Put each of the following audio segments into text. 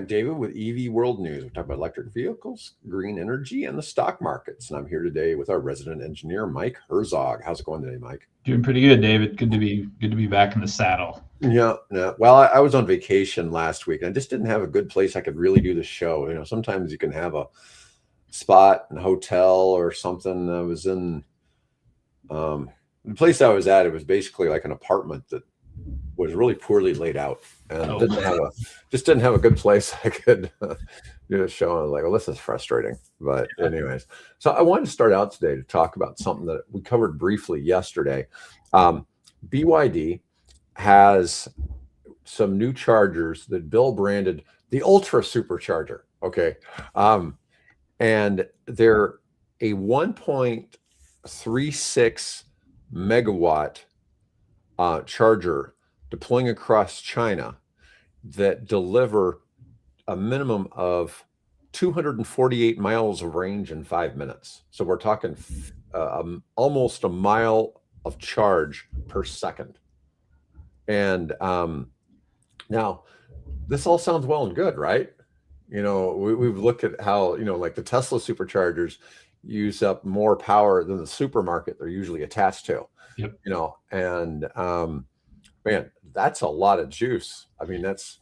I'm David with EV World News. We talk about electric vehicles, green energy, and the stock markets. And I'm here today with our resident engineer, Mike Herzog. How's it going today, Mike? Doing pretty good, David. Good to be back in the saddle. Yeah. Well, I was on vacation last week, and I just didn't have a good place I could really do the show. You know, sometimes you can have a spot in a hotel or something. I was in the place I was at. It was basically like an apartment that was really poorly laid out, and didn't have a good place I could do a show. I was like, well, this is frustrating. But anyways, so I wanted to start out today to talk about something that we covered briefly yesterday. BYD has some new chargers that Bill branded the Ultra Supercharger. Okay. And they're a 1.36 megawatt charger deploying across China that deliver a minimum of 248 miles of range in 5 minutes. So we're talking almost a mile of charge per second. And now this all sounds well and good, right? You know, we've looked at how, you know, like the Tesla superchargers use up more power than the supermarket they're usually attached to. Yep. You know, and man, that's a lot of juice. I mean, it's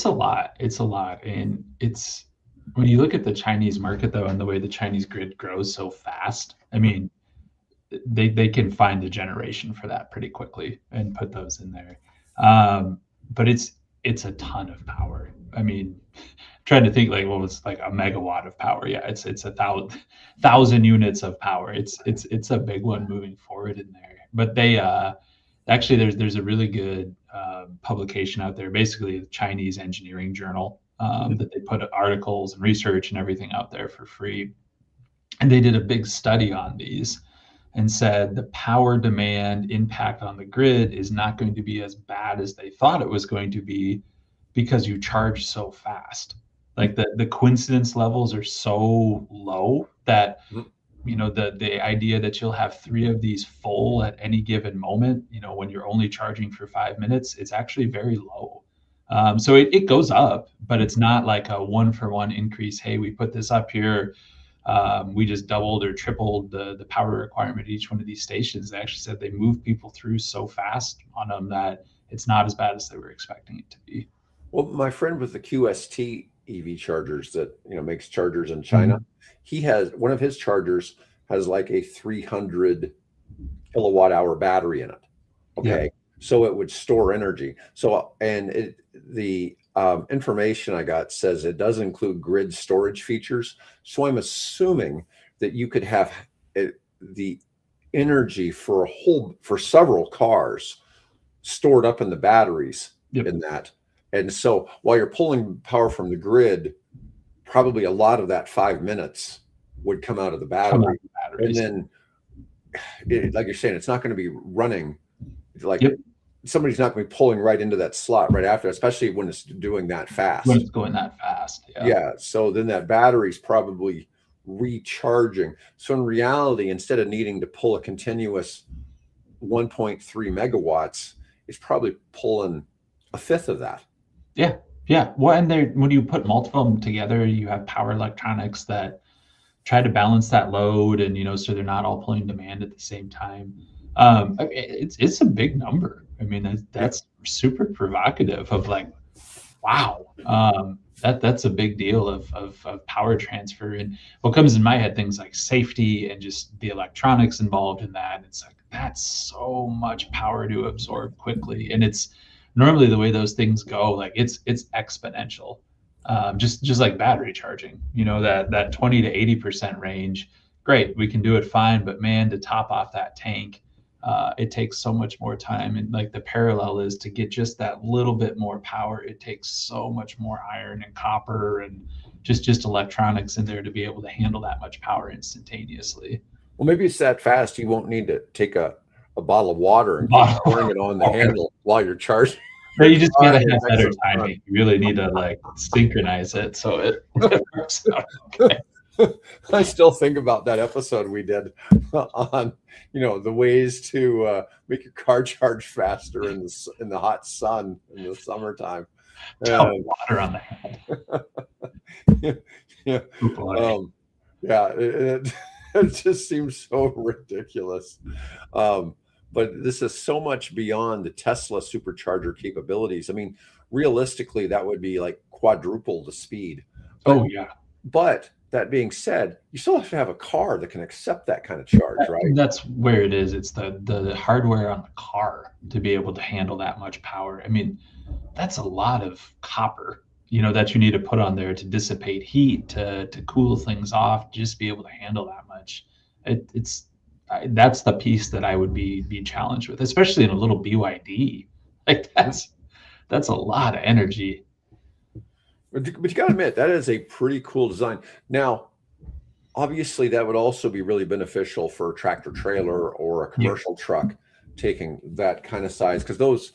a lot. It's a lot. And it's, when you look at the Chinese market though, and the way the Chinese grid grows so fast, I mean, they can find the generation for that pretty quickly and put those in there. But it's a ton of power. I mean, trying to think like, well, it's like a megawatt of power. Yeah, it's 1,000 units of power. It's a big one moving forward in there. But they actually there's a really good publication out there, basically a Chinese engineering journal that they put articles and research and everything out there for free. And they did a big study on these and said the power demand impact on the grid is not going to be as bad as they thought it was going to be, because you charge so fast. Like the coincidence levels are so low that, you know, the idea that you'll have 3 of these full at any given moment, you know, when you're only charging for 5 minutes, it's actually very low. So it goes up, but it's not like a 1-for-1 increase. Hey, we put this up here. We just doubled or tripled the power requirement at each one of these stations. They actually said they move people through so fast on them that it's not as bad as they were expecting it to be. Well, my friend with the QST EV chargers that, you know, makes chargers in China, he has one of his chargers has like a 300 kilowatt hour battery in it. Okay. Yeah. So it would store energy. So, and the information I got says it does include grid storage features. So I'm assuming that you could have the energy for several cars stored up in the batteries in that. And so while you're pulling power from the grid, probably a lot of that 5 minutes would come out of the battery. And then, like you're saying, it's not going to be running like somebody's not going to be pulling right into that slot right after, especially when it's doing that fast. When it's going that fast. Yeah. So then that battery's probably recharging. So in reality, instead of needing to pull a continuous 1.3 megawatts, it's probably pulling a fifth of that. Yeah. Yeah. Well, and when you put multiple of them together, you have power electronics that try to balance that load, and, you know, so they're not all pulling demand at the same time. It's a big number. I mean, that's super provocative of like, wow, that's a big deal of power transfer. And what comes in my head, things like safety and just the electronics involved in that. It's like, that's so much power to absorb quickly. And it's normally the way those things go, like it's exponential. Just like battery charging, you know, that 20 to 80% range, great, we can do it fine. But man, to top off that tank, it takes so much more time. And like the parallel is to get just that little bit more power, it takes so much more iron and copper and just electronics in there to be able to handle that much power instantaneously. Well, maybe it's that fast you won't need to take a bottle of water and keep pouring it on the handle while you're charging. But you just gotta have better timing. You really need to like synchronize it so it works out okay. I still think about that episode we did on, you know, the ways to make your car charge faster in the hot sun in the summertime. Water on the hand. Yeah. Oh boy. Yeah, it just seems so ridiculous. Um, but this is so much beyond the Tesla supercharger capabilities. I mean, realistically, that would be like quadruple the speed. Oh But yeah. but that being said, you still have to have a car that can accept that kind of charge, right? That's where it is. It's the hardware on the car to be able to handle that much power. I mean, that's a lot of copper, that you need to put on there to dissipate heat, to cool things off, just be able to handle that much. That's the piece that I would be challenged with, especially in a little BYD. Like that's a lot of energy. But you got to admit that is a pretty cool design. Now, obviously, that would also be really beneficial for a tractor trailer or a Yeah, commercial truck taking that kind of size, because those,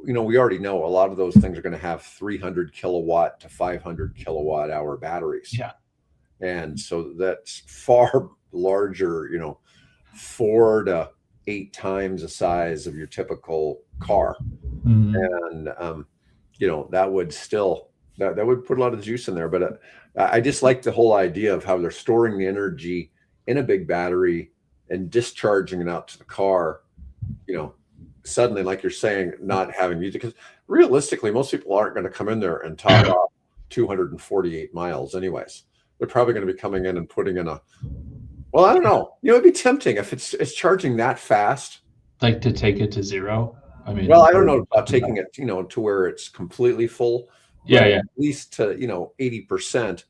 we already know a lot of those things are going to have 300 kilowatt to 500 kilowatt hour batteries. yeah. And so that's far larger, 4 to 8 times the size of your typical car. Mm, And, that would still, that would put a lot of juice in there. But I just like the whole idea of how they're storing the energy in a big battery and discharging it out to the car, suddenly, like you're saying, not having music. Because realistically, most people aren't going to come in there and top off 248 miles anyways. They're probably going to be coming in and putting in well, I don't know. It'd be tempting if it's charging that fast. like to take it to zero. I Well, mean, I don't know about taking it, to where it's completely full, yeah, but yeah. at least to, 80%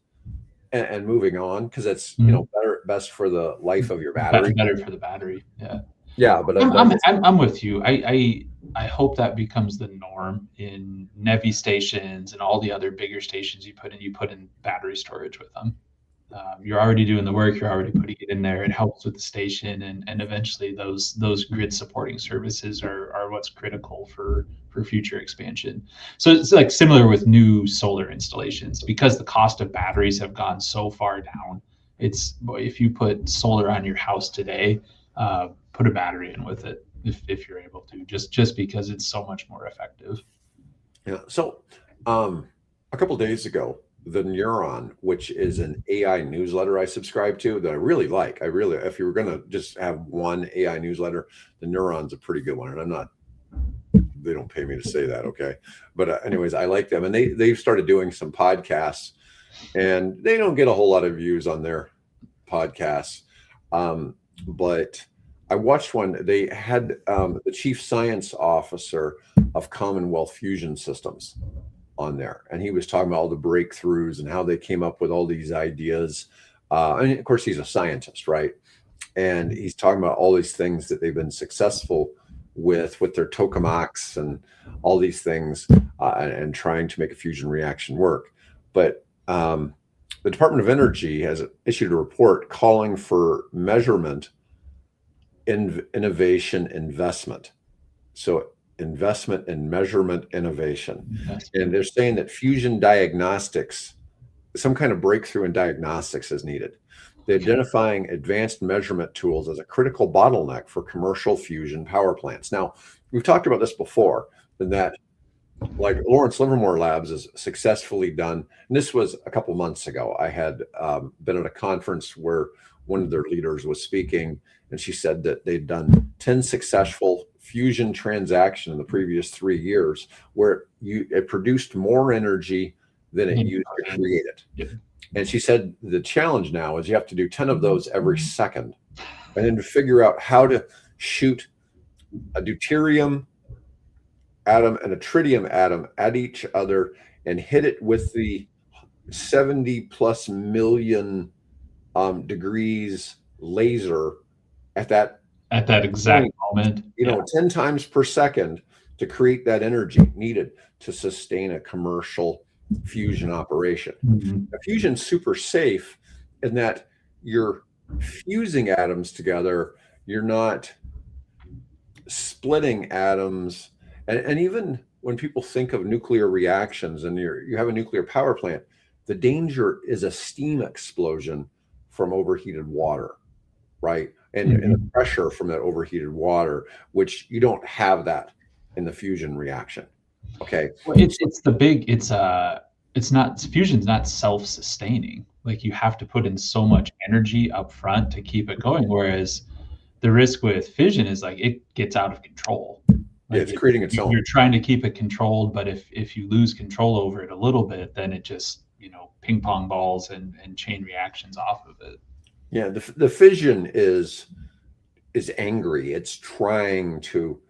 and moving on, because it's, Mhm. best for the life of your battery. Better for the battery. Yeah. Yeah, but I'm with you. I hope that becomes the norm in Nevi stations and all the other bigger stations you put in. You put in battery storage with them. You're already doing the work. You're already putting it in there. It helps with the station, and eventually those grid supporting services are what's critical for future expansion. So it's like similar with new solar installations, because the cost of batteries have gone so far down. It's if you put solar on your house today, put a battery in with it if you're able to, just because it's so much more effective. yeah. So, a couple days ago, the Neuron, which is an AI newsletter I subscribe to that I really like. If you were going to just have one AI newsletter, the Neuron's a pretty good one. And they don't pay me to say that, okay? But anyways, I like them, and they've started doing some podcasts, and they don't get a whole lot of views on their podcasts. But I watched one. They had the chief science officer of Commonwealth Fusion Systems on there, and he was talking about all the breakthroughs and how they came up with all these ideas. And of course, he's a scientist, right? And he's talking about all these things that they've been successful with their tokamaks and all these things, and trying to make a fusion reaction work. But the Department of Energy has issued a report calling for measurement in innovation investment. So investment in measurement innovation. And they're saying that fusion diagnostics, some kind of breakthrough in diagnostics is needed. They're identifying advanced measurement tools as a critical bottleneck for commercial fusion power plants. Now, we've talked about this before, and that like Lawrence Livermore Labs is successfully done. And this was a couple months ago. I had been at a conference where one of their leaders was speaking, and she said that they'd done 10 successful fusion transactions in the previous 3 years, where it produced more energy than it used to create it. Yep. And she said the challenge now is you have to do 10 of those every second, and then to figure out how to shoot a deuterium atom and a tritium atom at each other and hit it with the 70 plus million degrees laser at that exact point, moment. 10 times per second, to create that energy needed to sustain a commercial fusion operation. Mhm. Fusion's super safe in that you're fusing atoms together. You're not splitting atoms. And even when people think of nuclear reactions and you have a nuclear power plant, the danger is a steam explosion from overheated water, right? And the pressure from that overheated water, which you don't have that in the fusion reaction. Okay. Well, it's fusion's not self-sustaining. Like you have to put in so much energy up front to keep it going. Whereas the risk with fission is like it gets out of control. Yeah, Like it's creating its own. you're trying to keep it controlled, but if you lose control over it a little bit, then it just, ping pong balls and chain reactions off of it. Yeah, the fission is angry. It's trying to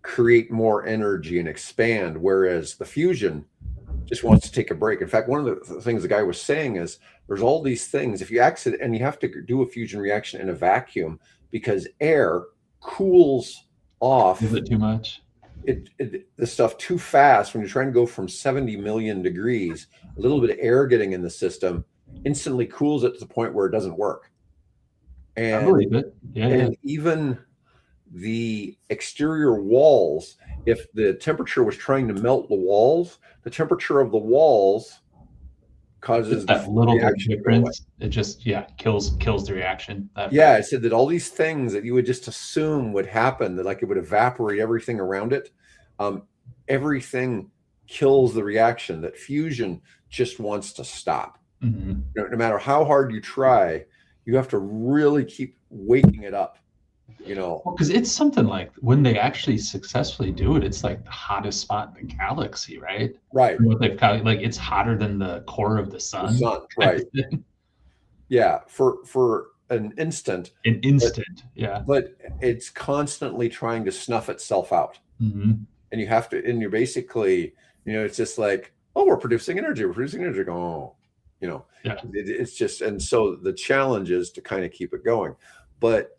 create more energy and expand, whereas the fusion just wants to take a break. In fact, one of the things the guy was saying is there's all these things. If you accident and you have to do a fusion reaction in a vacuum because air cools off Is it too much? the stuff too fast when you're trying to go from 70 million degrees, a little bit of air getting in the system instantly cools it to the point where it doesn't work. I And believe it. Yeah, yeah. even the exterior walls, if the temperature was trying to melt the walls, the temperature of the walls causes Just that the little bit of reaction to go away. difference, it just kills the reaction. Yeah, I said that all these things that you would just assume would happen, that like it would evaporate everything around it, everything kills the reaction. That fusion just wants to stop. Mm-hmm. No matter how hard you try, you have to really keep waking it up. Because it's something like when they actually successfully do it, it's like the hottest spot in the galaxy, right? Right. What they've got, like it's hotter than the core of the sun. The sun, right? Yeah, for an instant. An instant, yeah. But it's constantly trying to snuff itself out, mm-hmm. and you have to. And you're basically, it's just like, oh, we're producing energy. We're producing energy. Oh, yeah. It's just, and so the challenge is to kind of keep it going, but.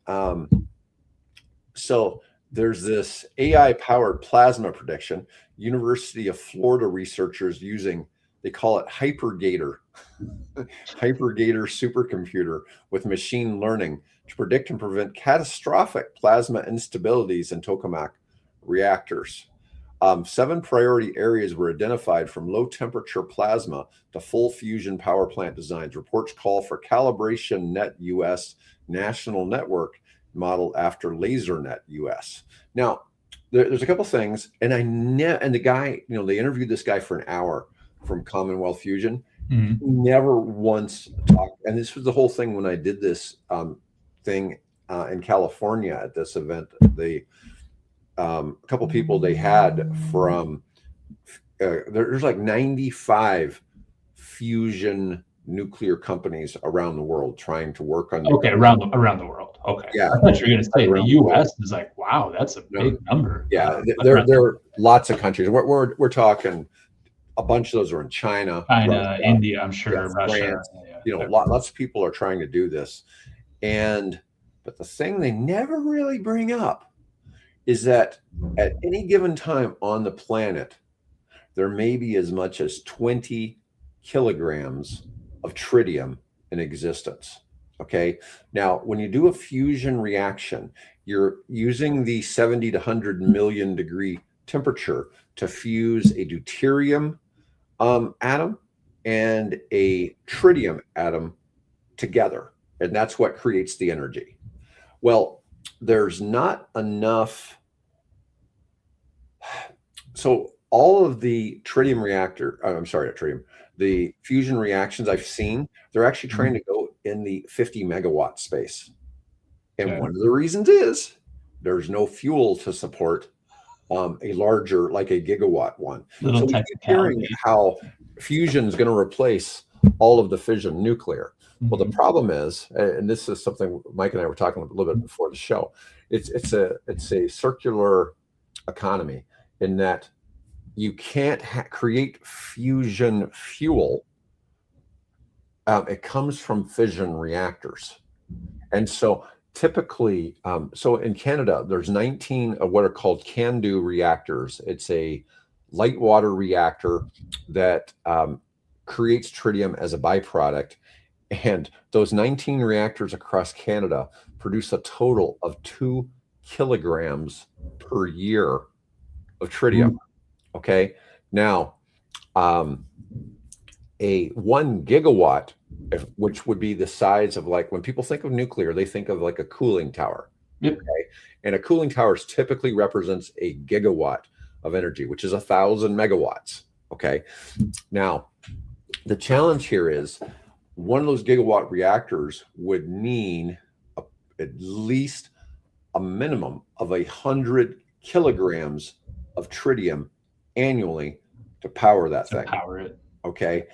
So there's this AI-powered plasma prediction. University of Florida researchers they call it HiPerGator, HiPerGator supercomputer with machine learning to predict and prevent catastrophic plasma instabilities in tokamak reactors. 7 priority areas were identified, from low temperature plasma to full fusion power plant designs. Reports call for CalibrationNetUS national network model after LaserNetUS. Now, there's a couple things, and the guy, they interviewed this guy for an hour from Commonwealth Fusion. Mm-hmm. Never once talked, and this was the whole thing when I did this thing in California at this event. A couple people they had from there's like 95 fusion nuclear companies around the world trying to work on. Okay, around the world. Okay. Yeah. I thought you were going to say the U.S. is like, wow, that's a big number. Yeah, there are lots of countries. We're talking a bunch of those are in China, Russia, India, I'm sure, Russia. France. Lots of people are trying to do this, but the thing they never really bring up is that at any given time on the planet, there may be as much as 20 kilograms of tritium in existence. Okay. Now, when you do a fusion reaction, you're using the 70 to 100 million degree temperature to fuse a deuterium atom and a tritium atom together. And that's what creates the energy. Well, there's not enough. So all of the tritium the fusion reactions I've seen, they're actually trying to go in the 50 megawatt space. And one of the reasons is there's no fuel to support a larger, like a gigawatt one. So we keep hearing how fusion is going to replace all of the fission nuclear. Well, the problem is, and this is something Mike and I were talking a little bit before the show, it's a circular economy, in that you can't create fusion fuel. It comes from fission reactors. And so typically, so in Canada, there's 19 of what are called CANDU reactors. It's a light water reactor that creates tritium as a byproduct. And those 19 reactors across Canada produce a total of 2 kilograms per year of tritium. Okay. Now, a 1 gigawatt, which would be the size of, like, when people think of nuclear, they think of like a cooling tower. Yep. Okay. And a cooling tower typically represents a gigawatt of energy, which is 1,000 megawatts. Okay. Now, the challenge here is one of those gigawatt reactors would need at least a minimum of 100 kilograms of tritium annually to power that thing. Power it. Okay.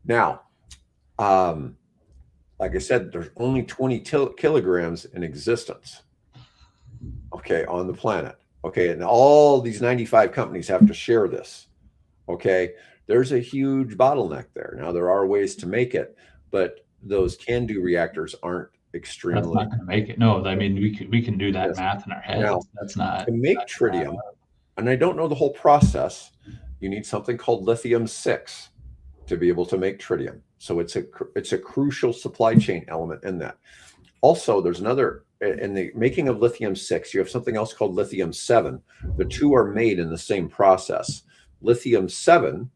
Now, like I said, there's only 20 kilograms in existence. Okay, on the planet. Okay, and all these 95 companies have to share this. Okay, there's a huge bottleneck there. Now there are ways to make it, but those can-do reactors aren't extremely. That's not going to make it. No, I mean we can do that math in our heads. Now, that's not to make tritium. And I don't know the whole process. You need something called lithium-6 to be able to make tritium. So it's a crucial supply chain element in that. Also, there's another, in the making of lithium-6, you have something else called lithium-7. The two are made in the same process. Lithium-7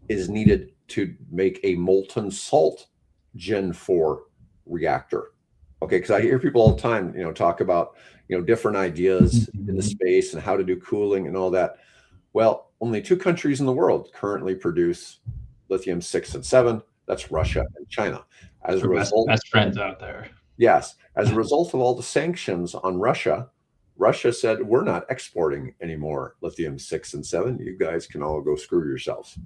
is needed to make a molten salt Gen 4 reactor. Okay, because I hear people all the time, talk about, different ideas in the space and how to do cooling and all that. Well, only 2 countries in the world currently produce lithium-6 and 7. That's Russia and China. As a result, best friends out there. Yes. As a result of all the sanctions on Russia, Russia said, we're not exporting any more lithium-6 and 7. You guys can all go screw yourselves.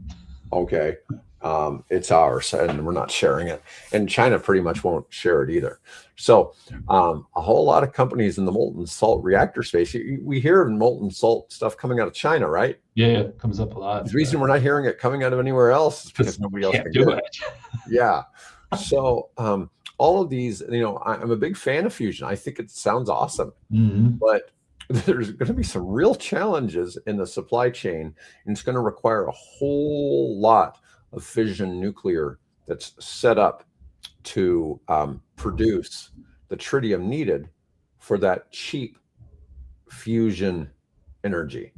Okay. It's ours and we're not sharing it. And China pretty much won't share it either. So a whole lot of companies in the molten salt reactor space, we hear of molten salt stuff coming out of China, right? Yeah, it comes up a lot. The reason we're not hearing it coming out of anywhere else is because nobody else can do it. Yeah. So all of these, I'm a big fan of fusion. I think it sounds awesome, but there's going to be some real challenges in the supply chain, and it's going to require a whole lot of fission nuclear that's set up to produce the tritium needed for that cheap fusion energy.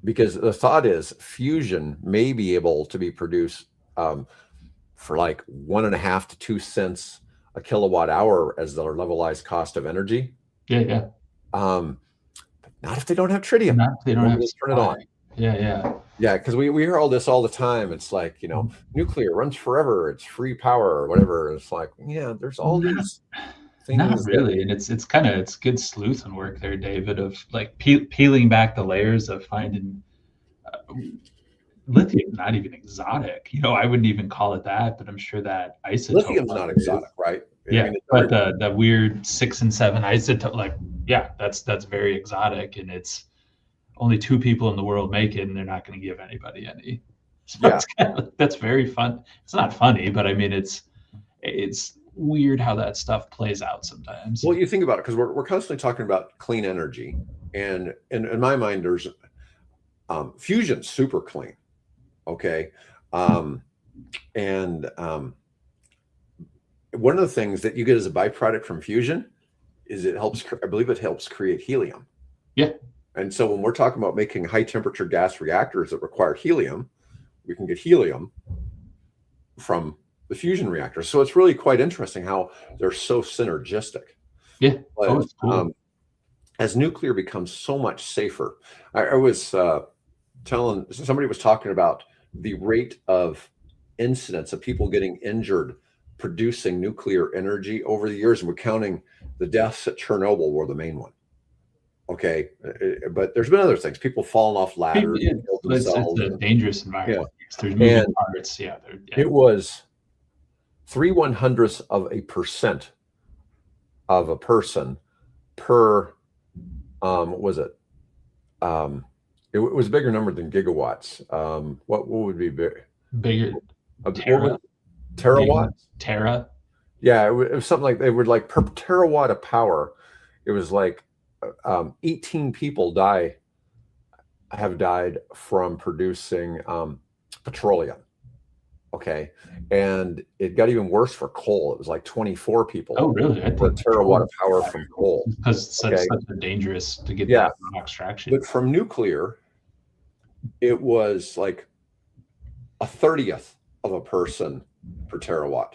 Because the thought is fusion may be able to be produced for like 1.5 to 2 cents a kilowatt hour as their levelized cost of energy. Yeah. Not if they don't have tritium. Not if they don't have to turn it on. Yeah, because we hear all this all the time. It's like, nuclear runs forever. It's free power or whatever. It's like, yeah, there's all these things. Not really. And it's good sleuthing work there, David, of like peeling back the layers of finding lithium, not even exotic. I wouldn't even call it that, but I'm sure that isotope. Lithium's not exotic, right? Yeah, I mean, but the weird 6 and 7 isotope, that's very exotic, and it's only 2 people in the world make it, and they're not going to give anybody any. So that's very fun. It's not funny, but I mean, it's weird how that stuff plays out sometimes. Well, you think about it, because we're constantly talking about clean energy, and in my mind, there's fusion super clean. Okay. One of the things that you get as a byproduct from fusion is I believe it helps create helium. Yeah. And so when we're talking about making high temperature gas reactors that require helium, we can get helium from the fusion reactor. So it's really quite interesting how they're so synergistic. Yeah. But, cool. As nuclear becomes so much safer, I was somebody was talking about the rate of incidents of people getting injured producing nuclear energy over the years, and we're counting the deaths at Chernobyl were the main one. Okay, but there's been other things. People falling off ladders, it's a dangerous environment. Yeah. There's moving parts. Yeah, it was 0.03% of a person per. Was it? It was a bigger number than gigawatts. What would be bigger? Terawatts? Tera? Yeah, it was something like they would like per terawatt of power. It was like 18 people have died from producing petroleum. Okay, and it got even worse for coal. It was like 24 people. Oh, really? Per terawatt of power from coal. Because it's such a dangerous to get that extraction. But from nuclear, it was like 1/30th of a person per terawatt.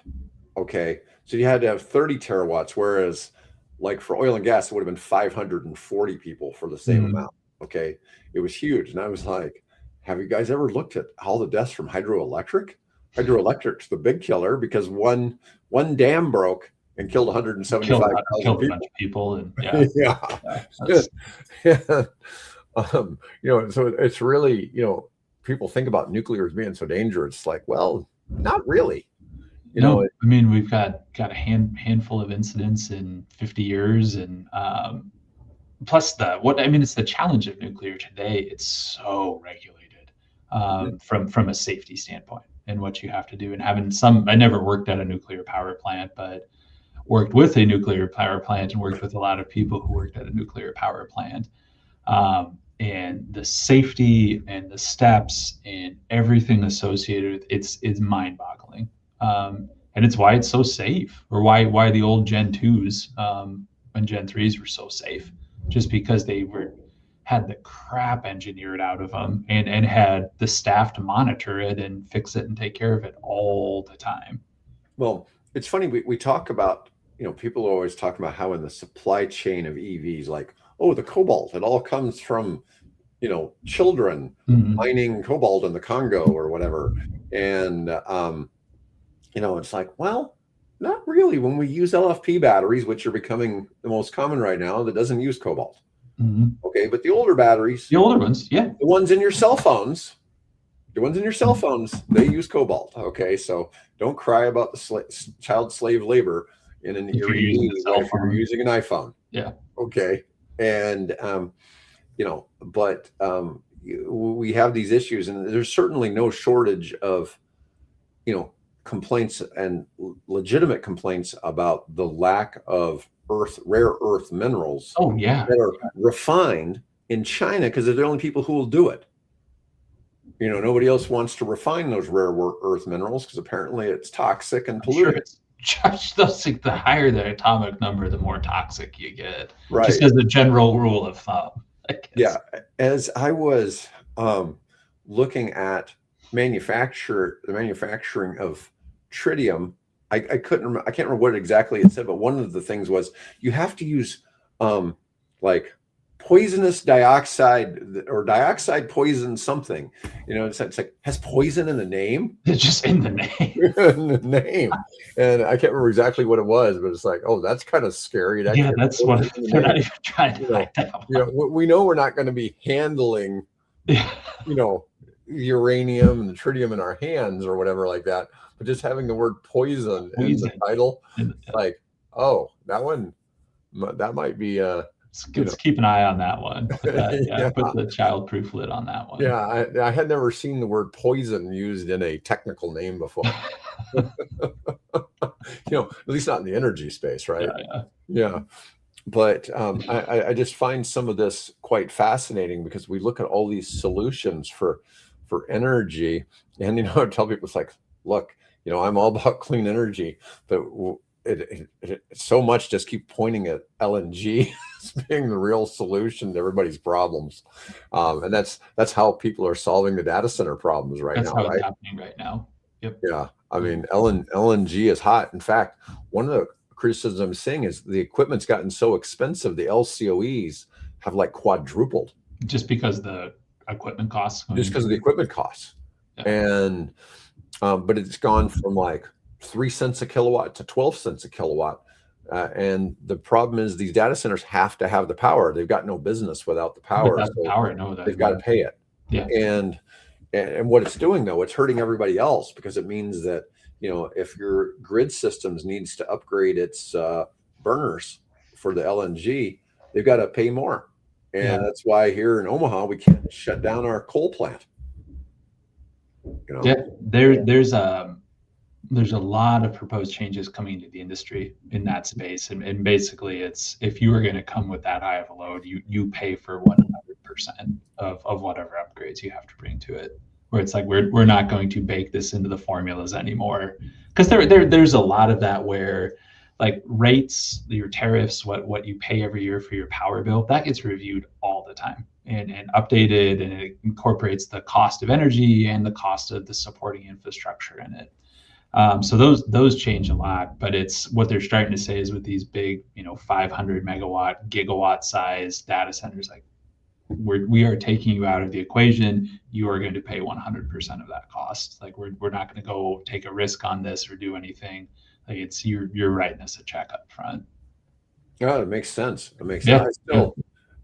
Okay, so you had to have 30 terawatts, whereas like for oil and gas, it would have been 540 people for the same amount. Okay, it was huge, and I was like, have you guys ever looked at all the deaths from hydroelectric? Hydroelectric's the big killer because one dam broke and killed Killed 175,000 a bunch people. of people, and yeah, Yeah. that's Yeah. So it's really, people think about nuclear as being so dangerous. It's like, well, not really. no. I mean, we've got a handful of incidents in 50 years, and plus it's the challenge of nuclear today. It's so regulated from a safety standpoint and what you have to do. And having I never worked at a nuclear power plant, but worked with a nuclear power plant and worked with a lot of people who worked at a nuclear power plant. And the safety and the steps and everything associated with it's mind-boggling. And it's why it's so safe, or why the old Gen 2s and Gen 3s were so safe, just because they had the crap engineered out of them and had the staff to monitor it and fix it and take care of it all the time. Well, it's funny, we talk about, people are always talking about how in the supply chain of EVs, like, oh, the cobalt, it all comes from, children mining cobalt in the Congo or whatever. And, it's like, well, not really. When we use LFP batteries, which are becoming the most common right now, that doesn't use cobalt. Okay, but the older batteries, the older ones, yeah, the ones in your cell phones, they use cobalt. Okay, so don't cry about the child slave labor in an if you're using an iPhone. Yeah. Okay, and but we have these issues, and there's certainly no shortage of complaints and legitimate complaints about the lack of rare earth minerals. Oh yeah, that are refined in China, because they're the only people who will do it. Nobody else wants to refine those rare earth minerals because apparently it's toxic and polluted. Sure, the higher the atomic number, the more toxic you get. Right. Just as a general rule of thumb. Yeah. As I was looking at the manufacturing of tritium, I can't remember what exactly it said, but one of the things was you have to use like poisonous dioxide or dioxide poison something. It's like has poison in the name. It's just in the name. In the name. And I can't remember exactly what it was, but it's like, oh, that's kind of scary. Yeah, that's what they're not even trying to find out. We know we're not going to be handling, uranium and the tritium in our hands or whatever like that. But just having the word poison in the title, like, oh, that might be let's keep an eye on that one. Put the child-proof lid on that one. Yeah, I had never seen the word poison used in a technical name before. At least not in the energy space, right? Yeah. But I just find some of this quite fascinating because we look at all these solutions for energy, and I tell people, it's like, look, I'm all about clean energy, but it so much just keep pointing at LNG as being the real solution to everybody's problems, and that's how people are solving the data center problems right now. That's how it's happening right now. Yep. Yeah, I mean, LNG is hot. In fact, one of the criticisms I'm seeing is the equipment's gotten so expensive, the LCOEs have like quadrupled. Just because the equipment costs. Just because of the equipment costs. Yeah. And but it's gone from like 3 cents a kilowatt to 12 cents a kilowatt. And the problem is these data centers have to have the power. They've got no business without the power. They've got to pay it. Yeah. And what it's doing, though, it's hurting everybody else, because it means that, if your grid systems needs to upgrade its burners for the LNG, they've got to pay more. And that's why here in Omaha, we can't shut down our coal plant. Yeah, there's a lot of proposed changes coming to the industry in that space, and basically it's, if you are going to come with that high of a load, you pay for 100% of whatever upgrades you have to bring to it. Where it's like, we're not going to bake this into the formulas anymore, because there's a lot of that where, like, rates, your tariffs, what you pay every year for your power bill, that gets reviewed all the time and updated, and it incorporates the cost of energy and the cost of the supporting infrastructure in it. So those change a lot, but it's what they're starting to say is with these big, 500 megawatt, gigawatt size data centers, like, we are taking you out of the equation. You are going to pay 100% of that cost. Like we're not going to go take a risk on this or do anything. Like it's you're writing us a check up front. Yeah, it makes sense. It makes sense. Yeah.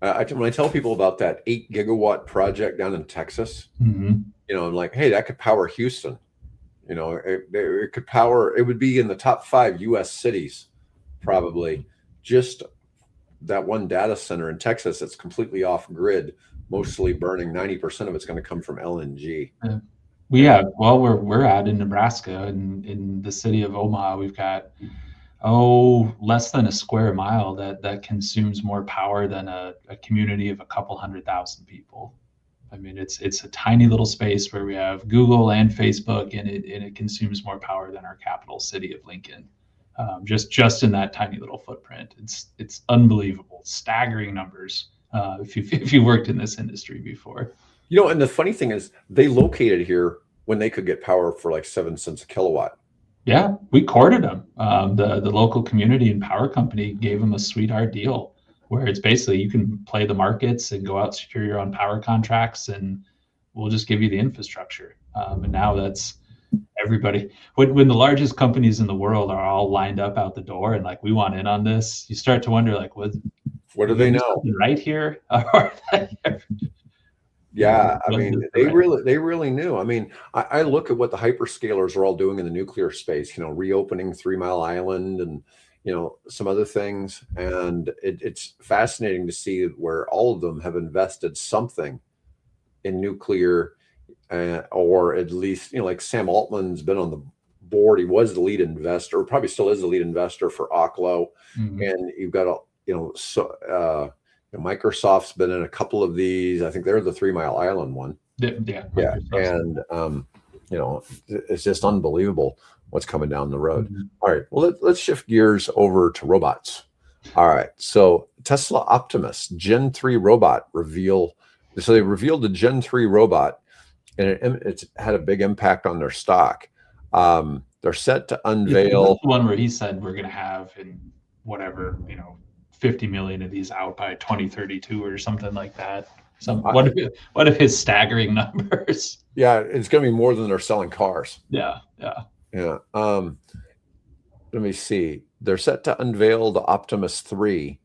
I still, when I tell people about that 8 gigawatt project down in Texas, Mm-hmm. I'm like, hey, that could power Houston. It could power. It would be in the top 5 U.S. cities, probably. Just that one data center in Texas that's completely off grid, mostly burning. 90% of it's going to come from LNG. Yeah. Well, we're out in Nebraska, and in the city of Omaha, we've got less than a square mile that consumes more power than a community of a couple 100,000 people. I mean, it's a tiny little space where we have Google and Facebook, and it consumes more power than our capital city of Lincoln. Just in that tiny little footprint, it's unbelievable, staggering numbers. If you worked in this industry before, And the funny thing is, they located here when they could get power for like 7 cents a kilowatt. yeah, we courted them. The local community and power company gave them a sweetheart deal where it's basically you can play the markets and go out, secure your own power contracts, and we'll just give you the infrastructure. And now that's everybody. When the largest companies in the world are all lined up out the door and like we want in on this, you start to wonder like, what do they know? Right here? Yeah, I mean, they really knew. I mean, I look at what the hyperscalers are all doing in the nuclear space, reopening 3 Mile Island and, some other things. And it's fascinating to see where all of them have invested something in nuclear, or at least, like Sam Altman's been on the board. He was the lead investor, or probably still is the lead investor for Oklo. Mm-hmm. And you've got Microsoft's been in a couple of these. I think they're the 3 Mile Island one. Yeah. And it's just unbelievable what's coming down the road. Mm-hmm. All right, well, let's shift gears over to robots. All right, so Tesla Optimus Gen 3 robot reveal. So they revealed the Gen 3 robot, and it's had a big impact on their stock. They're set to unveil. That's the one where he said we're going to have in whatever 50 million of these out by 2032 or something like that. What if his staggering numbers? Yeah, it's going to be more than they're selling cars. Yeah. Let me see. They're set to unveil the Optimus 3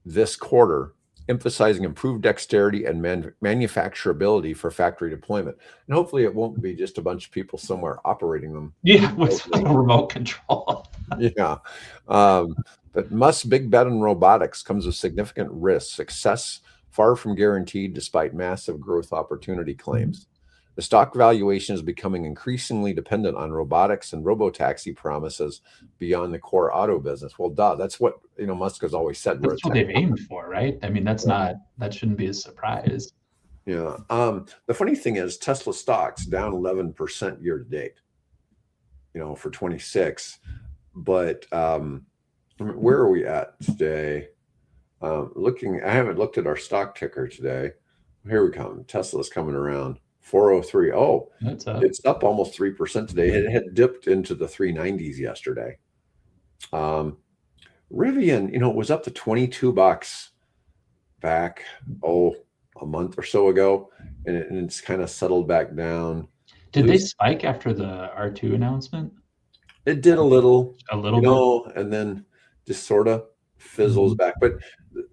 this quarter, emphasizing improved dexterity and manufacturability for factory deployment. And hopefully it won't be just a bunch of people somewhere operating them. Yeah, with remote control. Yeah. But Musk's big bet on robotics comes with significant risks. Success far from guaranteed despite massive growth opportunity claims. The stock valuation is becoming increasingly dependent on robotics and robotaxi promises beyond the core auto business. Well, that's what Musk has always said. That's what they've aimed for, right? I mean, that shouldn't be a surprise. Yeah. The funny thing is, Tesla stock's down 11% year to date. For 26, but where are we at today? I haven't looked at our stock ticker today. Here we come. Tesla's coming around 403. Oh, it's up almost 3% today. It had dipped into the 390s yesterday. Rivian, was up to $22 back, a month or so ago, and it's kind of settled back down. Did they spike after the R2 announcement? It did a little bit, and then just sort of fizzles back. But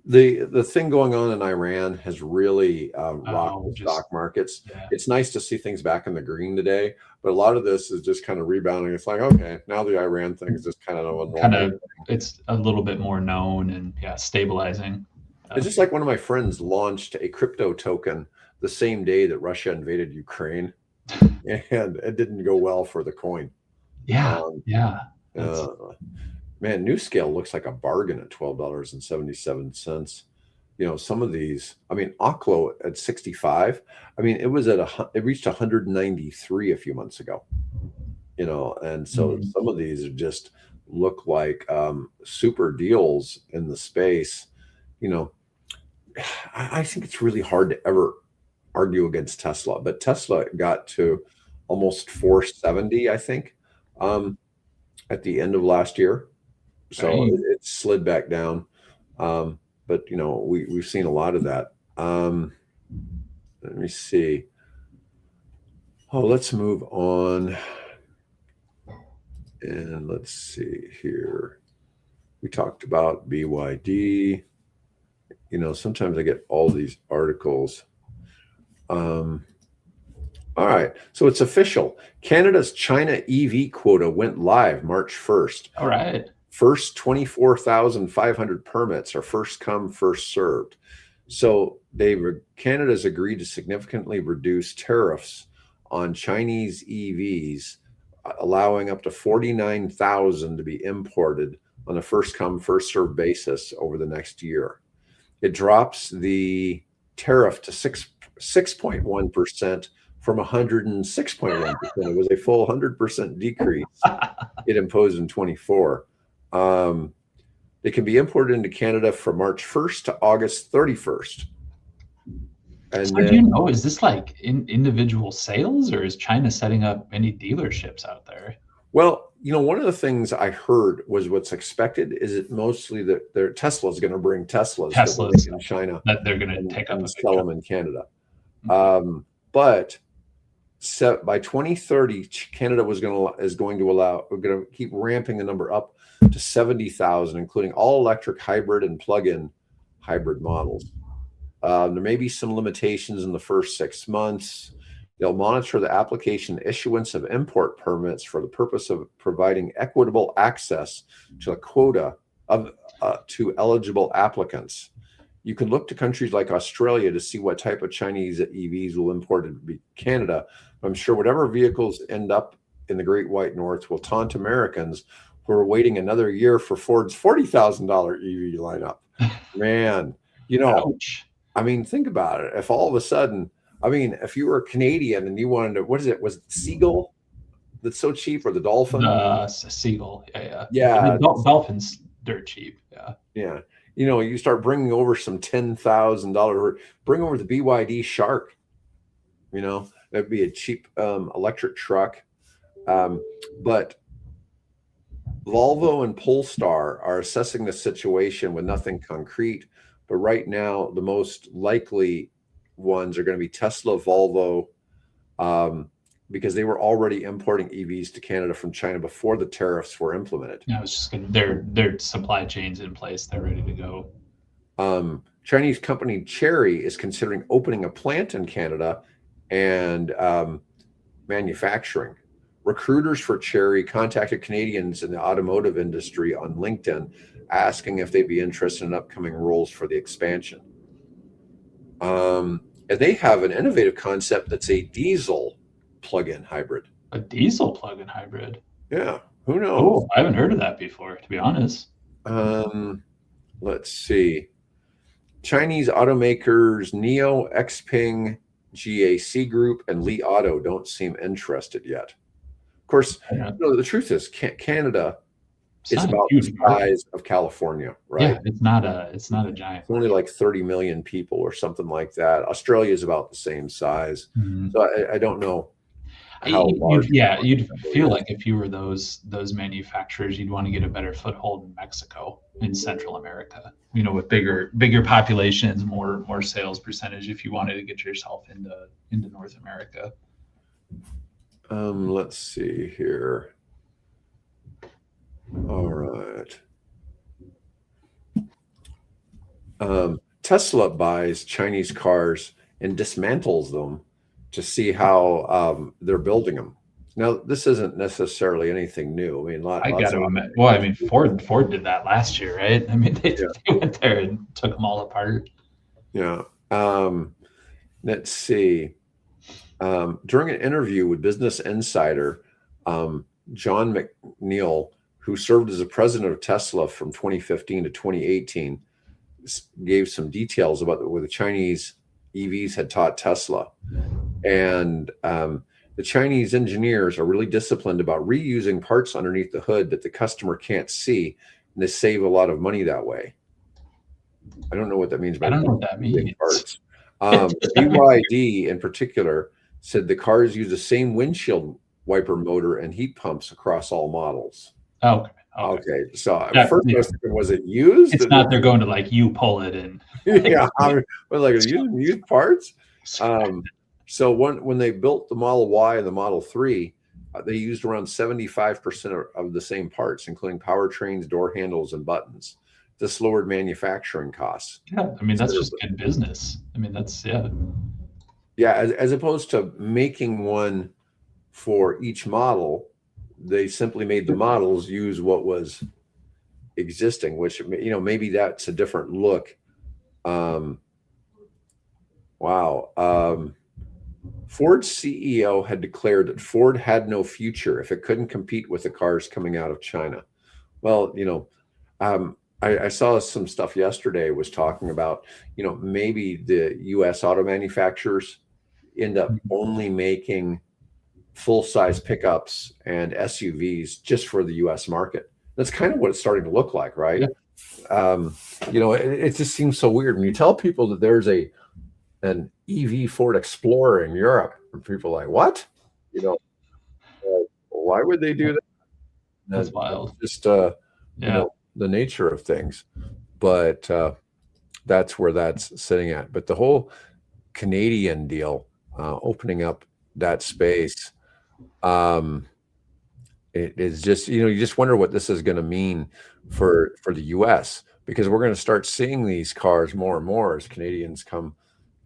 the thing going on in Iran has really rocked the stock markets. Yeah. It's nice to see things back in the green today, but a lot of this is just kind of rebounding. It's like, okay, now the Iran thing is just kind of it's a little bit more known and stabilizing. It's just like one of my friends launched a crypto token the same day that Russia invaded Ukraine, and it didn't go well for the coin. Man, NewScale looks like a bargain at $12.77. Some of these, Oklo at 65. It was it reached 193 a few months ago. And so some of these just look like super deals in the space. I think it's really hard to ever argue against Tesla, but Tesla got to almost 470, I think, at the end of last year. So it slid back down. But we've seen a lot of that Let me see. Oh, let's move on. And let's see here. We talked about BYD. You know, sometimes I get all these articles. All right. So it's official. Canada's China EV quota went live March 1st. All right. First 24,500 permits are first come, first served. So Canada's agreed to significantly reduce tariffs on Chinese EVs, allowing up to 49,000 to be imported on a first come, first served basis over the next year. It drops the tariff to 6.1% from 106.1%. It was a full 100% decrease it imposed in 24. They can be imported into Canada from March 1st to August 31st. And so do you know, is this like individual sales, or is China setting up any dealerships out there? Well, you know, one of the things I heard was what's expected is it mostly that Tesla is going to bring Teslas in China that they're going to take up and sell them in Canada. But by 2030, Canada is going to keep ramping the number up to 70,000, including all electric, hybrid, and plug-in hybrid models. There may be some limitations in the first 6 months. They'll monitor the application issuance of import permits for the purpose of providing equitable access to a quota to eligible applicants. You can look to countries like Australia to see what type of Chinese EVs will import into Canada. I'm sure whatever vehicles end up in the Great White North will taunt Americans who are waiting another year for Ford's $40,000 EV lineup. Man, you know, Ouch. I mean, think about it. If all of a sudden, I mean, if you were Canadian and you wanted to, what is it? Was it the Seagull that's so cheap, or the Dolphin? Seagull, yeah. Yeah. Dolphin's dirt cheap, yeah. Yeah. You know, you start bringing over some $10,000, bring over the BYD Shark. You know, that'd be a cheap electric truck. But Volvo and Polestar are assessing the situation with nothing concrete. But right now, the most likely ones are going to be Tesla, Volvo, because they were already importing EVs to Canada from China before the tariffs were implemented. Yeah, I was just going to, their supply chain's in place. They're ready to go. Chinese company Chery is considering opening a plant in Canada and manufacturing. Recruiters for Chery contacted Canadians in the automotive industry on LinkedIn, asking if they'd be interested in upcoming roles for the expansion. And they have an innovative concept that's a diesel plug-in hybrid. A diesel plug-in hybrid? Yeah, who knows? Oh, I haven't heard of that before, to be honest. Let's see. Chinese automakers NIO, XPeng, GAC Group, and Li Auto don't seem interested yet. Of course, you know, the truth is Canada is about the size of California, right? Yeah, it's not a giant. It's only like 30 million people or something like that. Australia is about the same size. Mm-hmm. So I don't know how large. You'd feel like if you were those manufacturers, you'd want to get a better foothold in Mexico, in Central America, you know, with bigger populations, more sales percentage, if you wanted to get yourself into North America. Let's see here. All right. Tesla buys Chinese cars and dismantles them to see how they're building them. Now, this isn't necessarily anything new. I mean, I got to admit, well, I mean, Ford did that last year, right? I mean, they went there and took them all apart. Yeah. Let's see. During an interview with Business Insider, John McNeil, who served as the president of Tesla from 2015 to 2018, gave some details about what the Chinese EVs had taught Tesla. And the Chinese engineers are really disciplined about reusing parts underneath the hood that the customer can't see, and they save a lot of money that way. I don't know what that means. I don't know what that means. Parts. BYD in particular said the cars use the same windshield wiper motor and heat pumps across all models. Oh, Okay. Okay, so at Yeah, first I was thinking, was it used? it's not they're going to like you pull it and Yeah, I was like, are you using used parts? So when they built the Model Y and the Model 3, they used around 75% of the same parts, including powertrains, door handles, and buttons. This lowered manufacturing costs. yeah, I mean that's just considerably. good business. I mean that's Yeah, as opposed to making one for each model, they simply made the models use what was existing, which maybe that's a different look. Um, wow. Ford's CEO had declared that Ford had no future if it couldn't compete with the cars coming out of China. Well, I saw some stuff yesterday was talking about, maybe the U.S. auto manufacturers end up only making full-size pickups and SUVs just for the U.S. market. That's kind of what it's starting to look like, right? yeah. It just seems so weird when you tell people that there's an EV Ford Explorer in Europe, and people are like, what? Why would they do that? That's That's wild. just Yeah. the nature of things. But that's where that's sitting at. But the whole Canadian deal, opening up that space, it is just you just wonder what this is going to mean for the U.S. because we're going to start seeing these cars more and more as Canadians come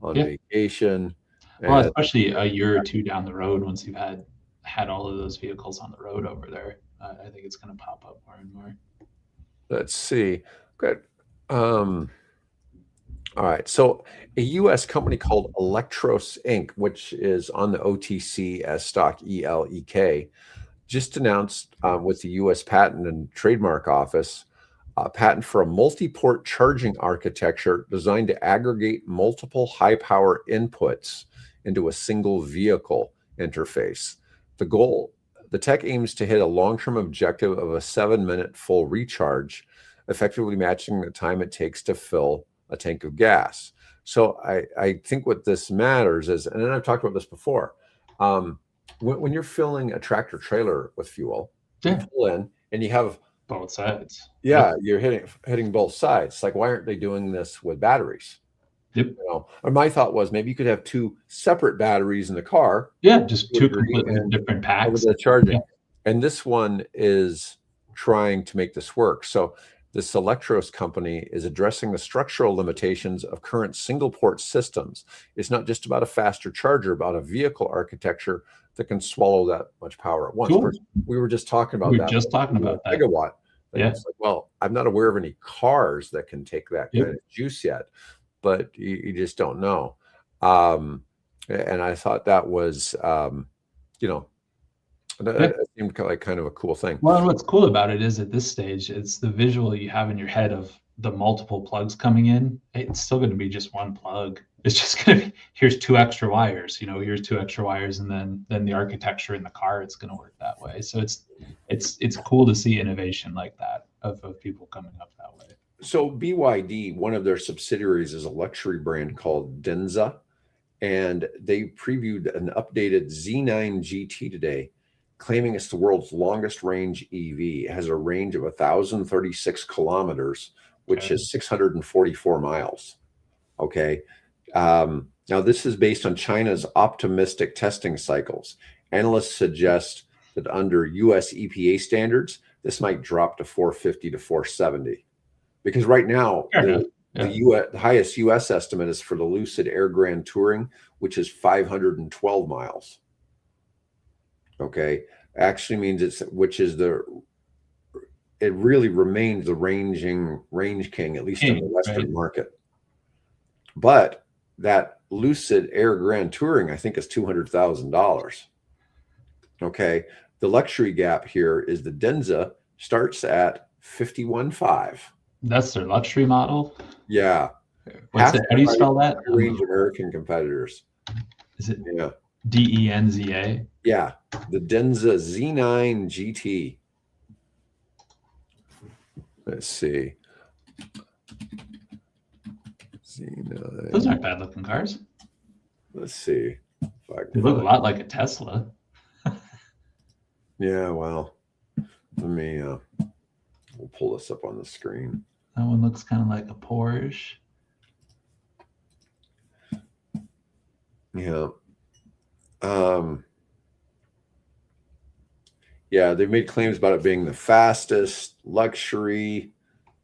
on Yeah. vacation. Well, And especially a year or two down the road, once you've had all of those vehicles on the road over there, I think it's going to pop up more and more. let's see. Good. Um, all right. So a U.S. company called Electros Inc., which is on the OTC as stock ELEK, just announced with the U.S. Patent and Trademark Office a patent for a multi-port charging architecture designed to aggregate multiple high-power inputs into a single vehicle interface. The tech aims to hit a long-term objective of a 7-minute full recharge, effectively matching the time it takes to fill a tank of gas. So I think what this matters is, and then I've talked about this before, when you're filling a tractor trailer with fuel, you Yeah. pull in and you have, Both sides. yeah, you're hitting both sides. Like, why aren't they doing this with batteries? Yep. Or my thought was maybe you could have two separate batteries in the car Yeah. Just to two agree completely and different over packs. the Yeah. charging. And this one is trying to make this work. So this Electros company is addressing the structural limitations of current single port systems. It's not just about a faster charger, about a vehicle architecture that can swallow that much power at once. Of Cool. course, we were just talking about We were that. just talking about that. Megawatt. Yeah. It's like, well, I'm not aware of any cars that can take that Yep. kind of juice yet, but you just don't know. And I thought that was, Yeah. that seemed like kind of a cool thing. Well, and what's cool about it is at this stage, it's the visual you have in your head of the multiple plugs coming in. It's still going to be just one plug. It's just going to be here's two extra wires. Here's two extra wires, and then the architecture in the car, it's going to work that way. So it's cool to see innovation like that of people coming up that way. So BYD, one of their subsidiaries, is a luxury brand called Denza, and they previewed an updated Z9 GT today, claiming it's the world's longest range EV. It has a range of 1,036 kilometers, which Okay. is 644 miles. Okay. Now, this is based on China's optimistic testing cycles. Analysts suggest that under US EPA standards, this might drop to 450 to 470. Because right now, Fair enough. Yeah. the highest US estimate is for the Lucid Air Grand Touring, which is 512 miles. Okay. Actually means it really remains the range king, at least in the Western Right. market. But that Lucid Air Grand Touring, I think, is $200,000. Okay. The luxury gap here is the Denza starts at 51.5. That's their luxury model. Yeah. What's it? How do you spell that? Range American competitors. Is it Yeah. DENZA? Yeah. The Denza Z9 GT. Let's see. Z9. Those aren't bad looking cars. Let's see. If I They can look a find- lot like a Tesla. Yeah, well, let me pull this up on the screen. That one looks kind of like a Porsche. Yeah. Yeah, they've made claims about it being the fastest luxury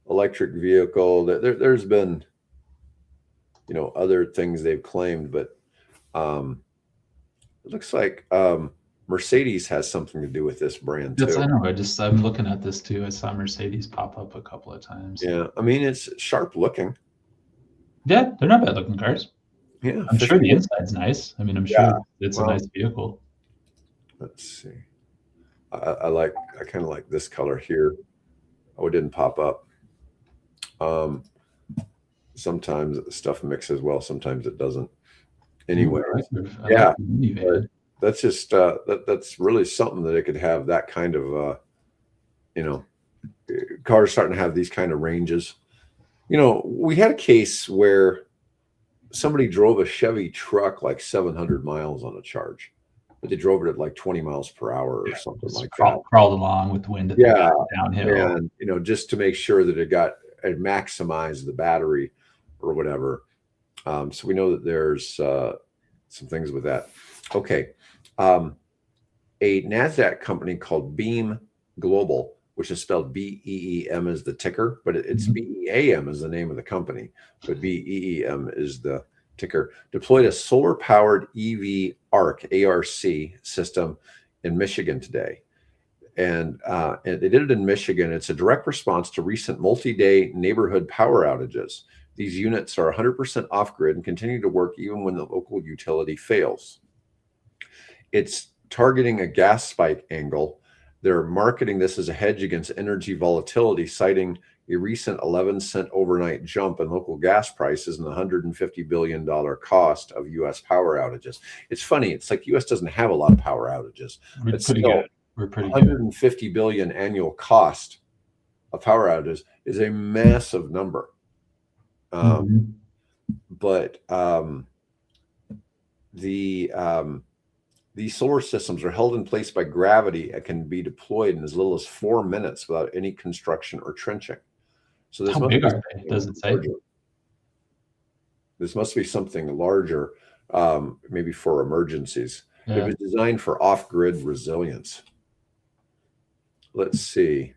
electric vehicle. There's been, other things they've claimed, but it looks like Mercedes has something to do with this brand too. I know. I'm looking at this too. I saw Mercedes pop up a couple of times. Yeah, I mean, it's sharp looking. Yeah, they're not bad looking cars. Yeah, I'm sure the inside's nice. I mean, I'm sure it's a nice vehicle. Let's see. I kind of like this color here. Oh, it didn't pop up. Sometimes stuff mixes well, sometimes it doesn't. Anyway, yeah, that's just that's really something that it could have that kind of cars starting to have these kind of ranges. We had a case where somebody drove a Chevy truck like 700 miles on a charge, but they drove it at like 20 miles per hour or something like that. Crawled along with the wind at the downhill. And just to make sure that it maximized the battery or whatever. So we know that there's some things with that. Okay. A NASDAQ company called Beam Global, which is spelled BEEM as the ticker, but it's BEAM is the name of the company, but BEEM is the ticker, deployed a solar-powered EV ARC system in Michigan today. And they did it in Michigan. It's a direct response to recent multi-day neighborhood power outages. These units are 100% off-grid and continue to work even when the local utility fails. It's targeting a gas spike angle. They're marketing this as a hedge against energy volatility, citing a recent 11-cent overnight jump in local gas prices and the $150 billion cost of U.S. power outages. It's funny. It's like U.S. doesn't have a lot of power outages. We're pretty good. We're pretty good. 150 billion annual cost of power outages is a massive number. But these solar systems are held in place by gravity and can be deployed in as little as 4 minutes without any construction or trenching. So this must be, does it say? This must be something larger, maybe for emergencies. Yeah. It was designed for off-grid resilience. Let's see.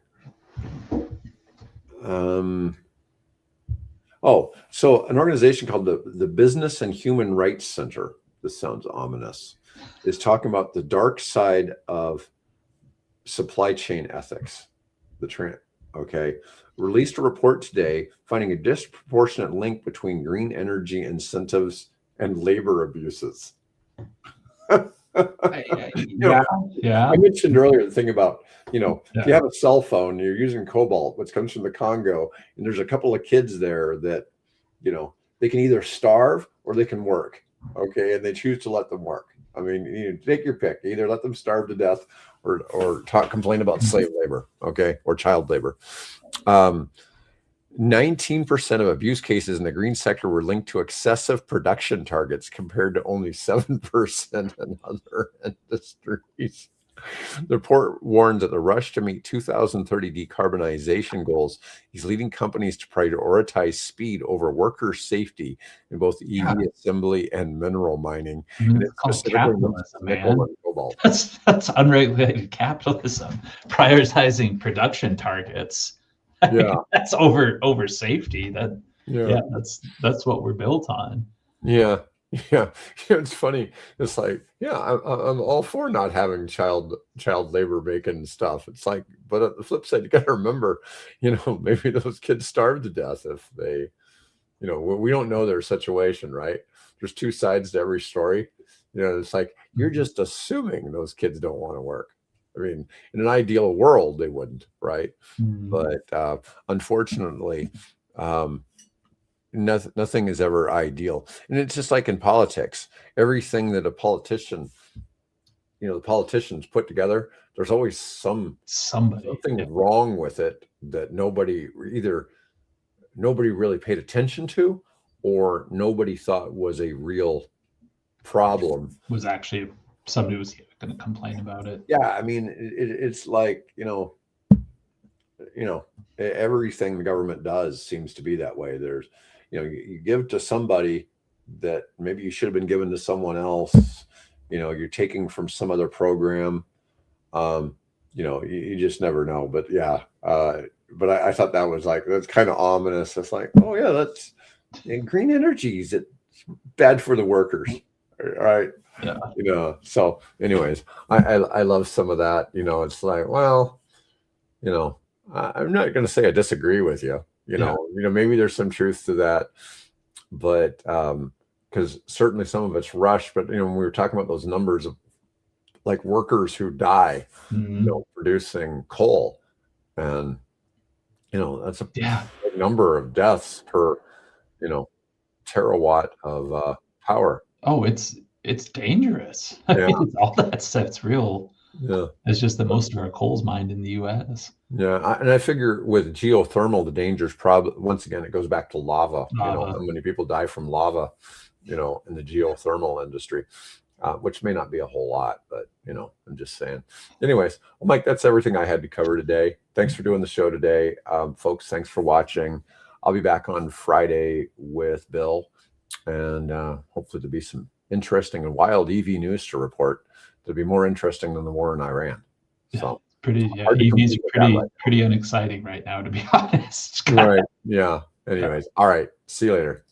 So an organization called the Business and Human Rights Center, this sounds ominous, is talking about the dark side of supply chain ethics. Released a report today finding a disproportionate link between green energy incentives and labor abuses. I mentioned earlier the thing about, if you have a cell phone, you're using cobalt, which comes from the Congo, and there's a couple of kids there that, they can either starve or they can work. Okay. And they choose to let them work. I mean, you take your pick, either let them starve to death or complain about slave labor. Okay. Or child labor. 19% of abuse cases in the green sector were linked to excessive production targets compared to only 7% in other industries. The report warned that the rush to meet 2030 decarbonization goals is leading companies to prioritize speed over worker safety in both EV assembly and mineral mining. And it's called capitalism, man. That's unregulated capitalism, prioritizing production targets. Yeah, that's over safety. That's what we're built on. Yeah. It's funny. It's like, I'm all for not having child labor making stuff. It's like, but on the flip side, you got to remember, maybe those kids starve to death if they, we don't know their situation, right? There's two sides to every story. It's like you're just assuming those kids don't want to work. I mean, in an ideal world, they wouldn't, right? But unfortunately, nothing is ever ideal. And it's just like in politics, everything that the politicians put together, there's always something wrong with it that nobody really paid attention to, or nobody thought was a real problem. Was actually somebody was going to complain about it. Yeah. I mean, it's like, you know, everything the government does seems to be that way. There's, you give to somebody that maybe you should have been given to someone else. You're taking from some other program. Um, you just never know. But yeah, but I thought that's kind of ominous. It's like, oh yeah, that's green energies. It's bad for the workers, right? Yeah. So anyways, I love some of that. It's like, well, I'm not going to say I disagree with you. Maybe there's some truth to that, but because certainly some of it's rushed. But when we were talking about those numbers of like workers who die, producing coal, and that's a big number of deaths per terawatt of power. Oh, it's dangerous. I mean, it's all that stuff's real. Yeah. It's just that most of our coal's mined in the U.S. Yeah, and I figure with geothermal, the danger's probably, once again, it goes back to lava. How many people die from lava, in the geothermal industry, which may not be a whole lot, but I'm just saying. Anyways, well, Mike, that's everything I had to cover today. Thanks for doing the show today, folks. Thanks for watching. I'll be back on Friday with Bill, and hopefully there'll be some interesting and wild EV news to report. That'll be more interesting than the war in Iran. So. EVs are pretty unexciting right now, to be honest. Right. Yeah. Anyways. All right. See you later.